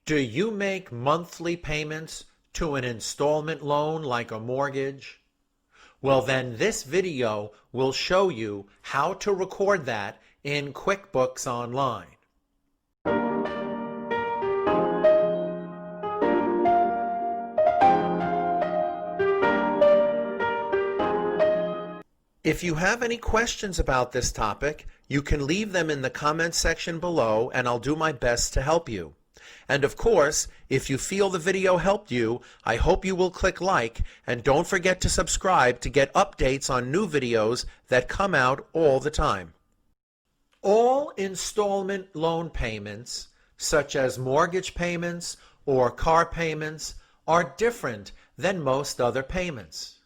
Do you make monthly payments to an installment loan like a mortgage? Well, then this video will show you how to record that in QuickBooks Online. If you have any questions about this topic, you can leave them in the comments section below and I'll do my best to help you. And of course, if you feel the video helped you, I hope you will click like and don't forget to subscribe to get updates on new videos that come out all the time. All installment loan payments, such as mortgage payments or car payments, are different than most other payments.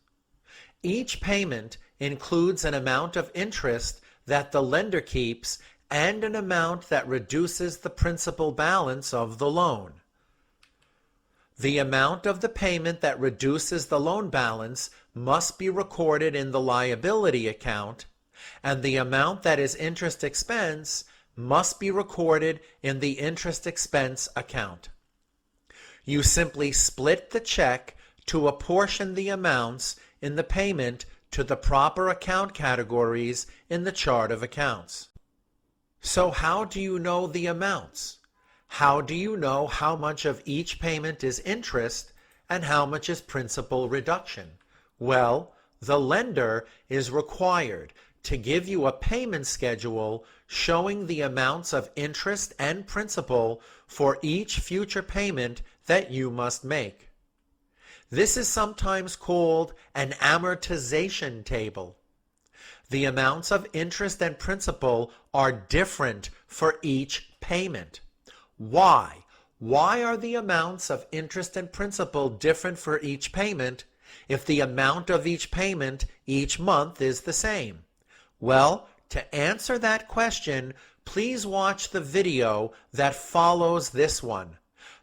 Each payment includes an amount of interest that the lender keeps and an amount that reduces the principal balance of the loan. The amount of the payment that reduces the loan balance must be recorded in the liability account, and the amount that is interest expense must be recorded in the interest expense account. You simply split the check to apportion the amounts in the payment to the proper account categories in the chart of accounts. So how do you know the amounts? How do you know how much of each payment is interest and how much is principal reduction? Well, the lender is required to give you a payment schedule showing the amounts of interest and principal for each future payment that you must make. This is sometimes called an amortization table. The amounts of interest and principal are different for each payment. Why? Why are the amounts of interest and principal different for each payment if the amount of each payment each month is the same? Well, to answer that question, please watch the video that follows this one.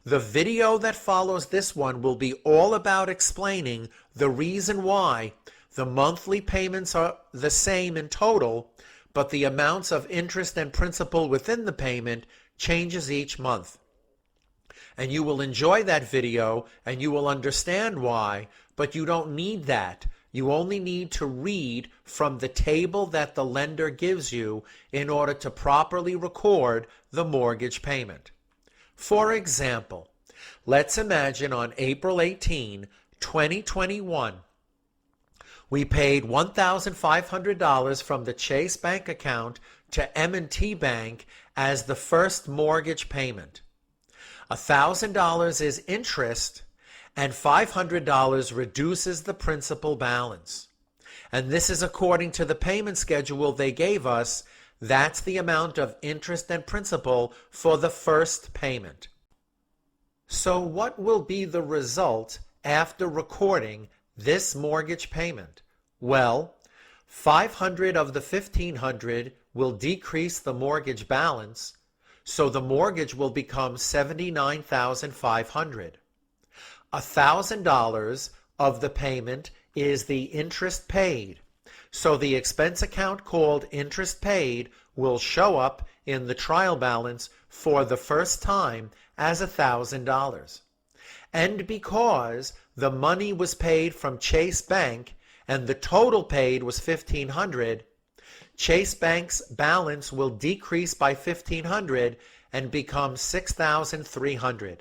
The video that follows this one will be all about explaining the reason why the monthly payments are the same in total, but the amounts of interest and principal within the payment changes each month. And you will enjoy that video and you will understand why, but you don't need that. You only need to read from the table that the lender gives you in order to properly record the mortgage payment. For example, let's imagine on April 18, 2021, we paid $1,500 from the Chase Bank account to M&T Bank as the first mortgage payment. $1,000 is interest and $500 reduces the principal balance. And this is according to the payment schedule they gave us. That's the amount of interest and principal for the first payment. So what will be the result after recording this mortgage payment? Well, $500 of the $1,500 will decrease the mortgage balance, so the mortgage will become $79,500. $1,000 of the payment is the interest paid, so the expense account called interest paid will show up in the trial balance for the first time as $1,000. And because the money was paid from Chase Bank and the total paid was $1,500, Chase Bank's balance will decrease by $1,500 and become $6,300.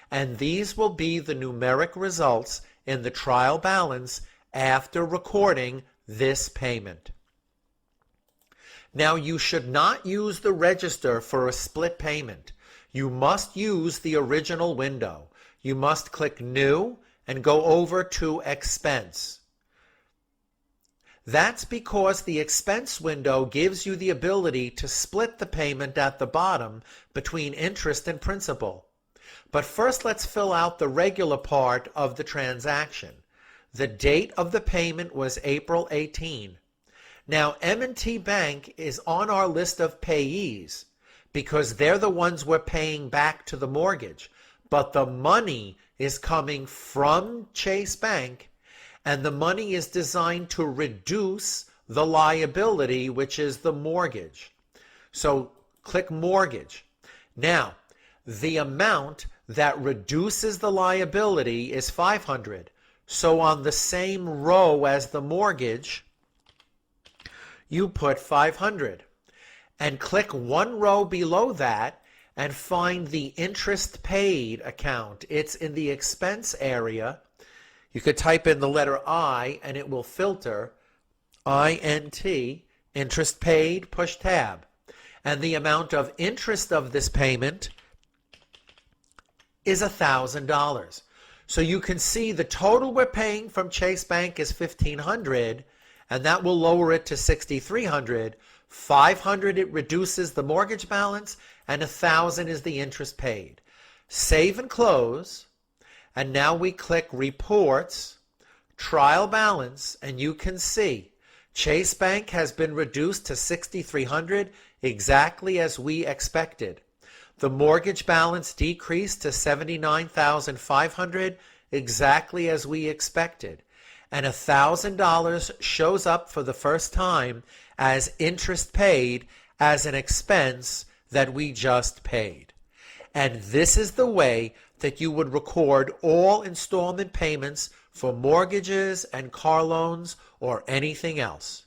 And these will be the numeric results in the trial balance after recording this payment. Now, you should not use the register for a split payment. You must use the original window. You must click New and go over to Expense. That's because the expense window gives you the ability to split the payment at the bottom between interest and principal. But first, let's fill out the regular part of the transaction. The date of the payment was April 18. Now, M&T Bank is on our list of payees because they're the ones we're paying back to the mortgage. But the money is coming from Chase Bank, and the money is designed to reduce the liability, which is the mortgage. So click Mortgage. Now, The amount that reduces the liability is $500. So on the same row as the mortgage, you put $500. And click one row below that and find the interest paid account. It's in the expense area. You could type in the letter I and it will filter INT, interest paid, push tab. And the amount of interest of this payment is $1,000. So you can see the total we're paying from Chase Bank is $1,500, and that will lower it to $6,300. $500 it reduces the mortgage balance, and $1,000 is the interest paid. Save and close, and now we click Reports, Trial Balance, and you can see Chase Bank has been reduced to $6,300, exactly as we expected. The mortgage balance decreased to $79,500, exactly as we expected. And $1,000 shows up for the first time as interest paid as an expense that we just paid. And this is the way that you would record all installment payments for mortgages and car loans or anything else.